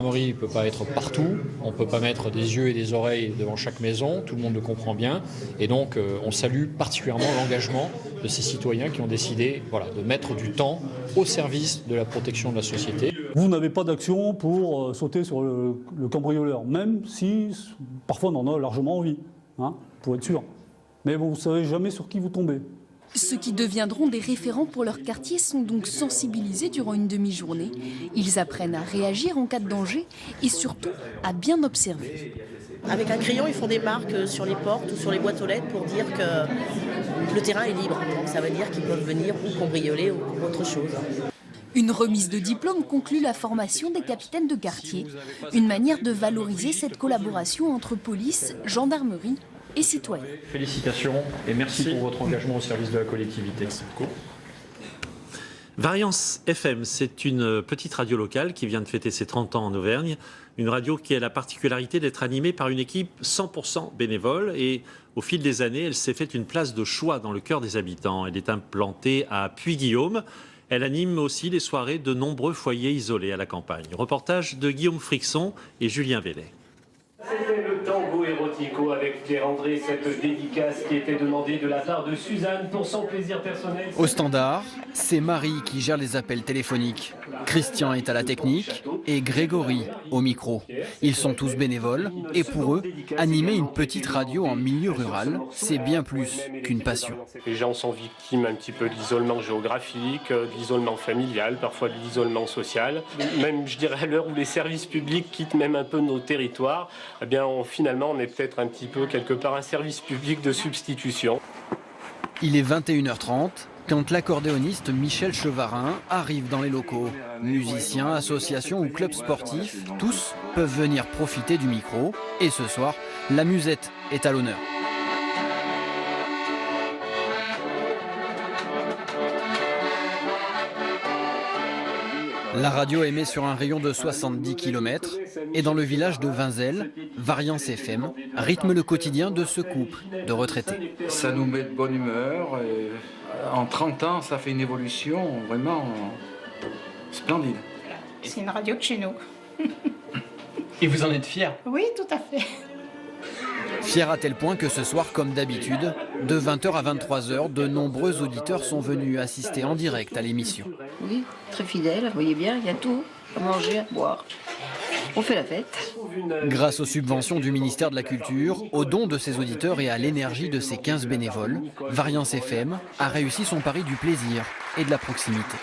La gendarmerie ne peut pas être partout, on ne peut pas mettre des yeux et des oreilles devant chaque maison, tout le monde le comprend bien. Et donc on salue particulièrement l'engagement de ces citoyens qui ont décidé de mettre du temps au service de la protection de la société. Vous n'avez pas d'action pour sauter sur le cambrioleur, même si parfois on en a largement envie, pour être sûr. Mais vous ne savez jamais sur qui vous tombez. Ceux qui deviendront des référents pour leur quartier sont donc sensibilisés durant une demi-journée. Ils apprennent à réagir en cas de danger et surtout à bien observer. Avec un crayon, ils font des marques sur les portes ou sur les boîtes aux lettres pour dire que le terrain est libre. Donc ça veut dire qu'ils peuvent venir ou cambrioler ou autre chose. Une remise de diplôme conclut la formation des capitaines de quartier. Une manière de valoriser cette collaboration entre police, gendarmerie et citoyens. Félicitations et merci pour votre engagement au service de la collectivité. Merci beaucoup. Variance FM, c'est une petite radio locale qui vient de fêter ses 30 ans en Auvergne. Une radio qui a la particularité d'être animée par une équipe 100% bénévole. Et au fil des années, elle s'est fait une place de choix dans le cœur des habitants. Elle est implantée à Puy-Guillaume. Elle anime aussi les soirées de nombreux foyers isolés à la campagne. Reportage de Guillaume Frixon et Julien Vellet. C'était le tango érotico avec Claire André, cette dédicace qui était demandée de la part de Suzanne pour son plaisir personnel. Au standard, c'est Marie qui gère les appels téléphoniques. Christian est à la technique et Grégory au micro. Ils sont tous bénévoles et pour eux, animer une petite radio en milieu rural, c'est bien plus qu'une passion. Les gens sont victimes un petit peu de l'isolement géographique, de l'isolement familial, parfois de l'isolement social. Même, je dirais, à l'heure où les services publics quittent même un peu nos territoires, eh bien, finalement, on est peut-être un petit peu quelque part un service public de substitution. Il est 21h30 quand l'accordéoniste Michel Chevarin arrive dans les locaux. Musiciens, associations ou clubs sportifs, tous peuvent venir profiter du micro. Et ce soir, la musette est à l'honneur. La radio émet sur un rayon de 70 km et dans le village de Vinzel, Variance FM rythme le quotidien de ce couple de retraités. Ça nous met de bonne humeur. Et en 30 ans, ça fait une évolution vraiment splendide. C'est une radio de chez nous. Et vous en êtes fiers? Oui, tout à fait. Fiers à tel point que ce soir, comme d'habitude, de 20h à 23h, de nombreux auditeurs sont venus assister en direct à l'émission. Oui, très fidèle, vous voyez bien, il y a tout, à manger, à boire. On fait la fête. Grâce aux subventions du ministère de la Culture, aux dons de ses auditeurs et à l'énergie de ses 15 bénévoles, Variance FM a réussi son pari du plaisir et de la proximité.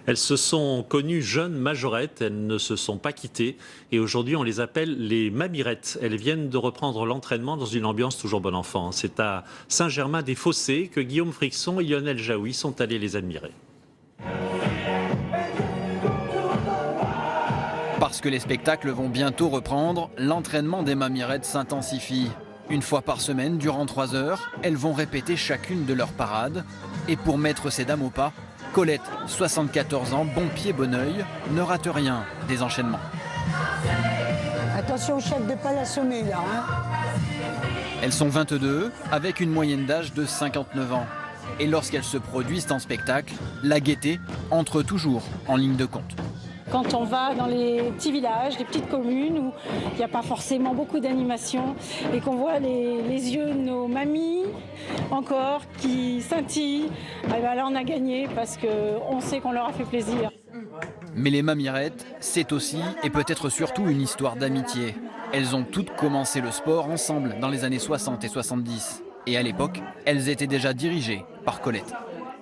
Elles se sont connues jeunes majorettes, elles ne se sont pas quittées et aujourd'hui on les appelle les mamirettes. Elles viennent de reprendre l'entraînement dans une ambiance toujours bon enfant. C'est à Saint-Germain-des-Fossés que Guillaume Frixon et Lionel Jaoui sont allés les admirer. Parce que les spectacles vont bientôt reprendre, l'entraînement des mamirettes s'intensifie. Une fois par semaine, durant 3 heures, elles vont répéter chacune de leurs parades. Et pour mettre ces dames au pas, Colette, 74 ans, bon pied, bon oeil, ne rate rien des enchaînements. Attention au chef de pas l'assommer là. Elles sont 22, avec une moyenne d'âge de 59 ans. Et lorsqu'elles se produisent en spectacle, la gaieté entre toujours en ligne de compte. Quand on va dans les petits villages, les petites communes où il n'y a pas forcément beaucoup d'animation et qu'on voit les yeux de nos mamies encore qui scintillent, et bien là on a gagné parce qu'on sait qu'on leur a fait plaisir. Mais les mamirettes, c'est aussi et peut-être surtout une histoire d'amitié. Elles ont toutes commencé le sport ensemble dans les années 60 et 70. Et à l'époque, elles étaient déjà dirigées par Colette.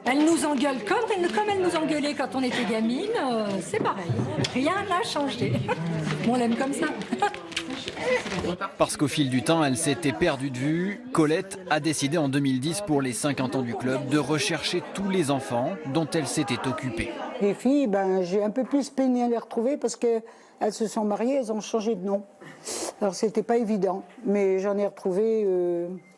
Elle nous engueule comme elle nous engueulait quand on était gamine, c'est pareil. Rien n'a changé. On l'aime comme ça. Parce qu'au fil du temps, elle s'était perdue de vue, Colette a décidé en 2010 pour les 50 ans du club de rechercher tous les enfants dont elle s'était occupée. Les filles, j'ai un peu plus peiné à les retrouver parce qu'elles se sont mariées, elles ont changé de nom. Alors c'était pas évident, mais j'en ai retrouvé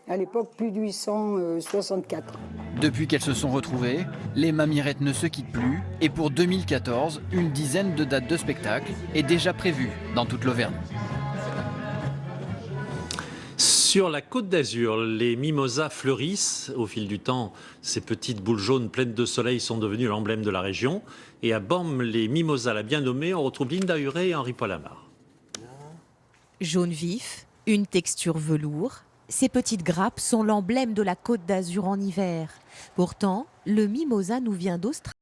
à l'époque plus de 864. Depuis qu'elles se sont retrouvées, les mamirettes ne se quittent plus et pour 2014, une dizaine de dates de spectacle est déjà prévue dans toute l'Auvergne. Sur la Côte d'Azur, les mimosas fleurissent au fil du temps. Ces petites boules jaunes pleines de soleil sont devenues l'emblème de la région. Et à Bormes, les mimosas la bien nommée, on retrouve Linda Huré et Henri Poilamar. Jaune vif, une texture velours, ces petites grappes sont l'emblème de la Côte d'Azur en hiver. Pourtant, le mimosa nous vient d'Australie.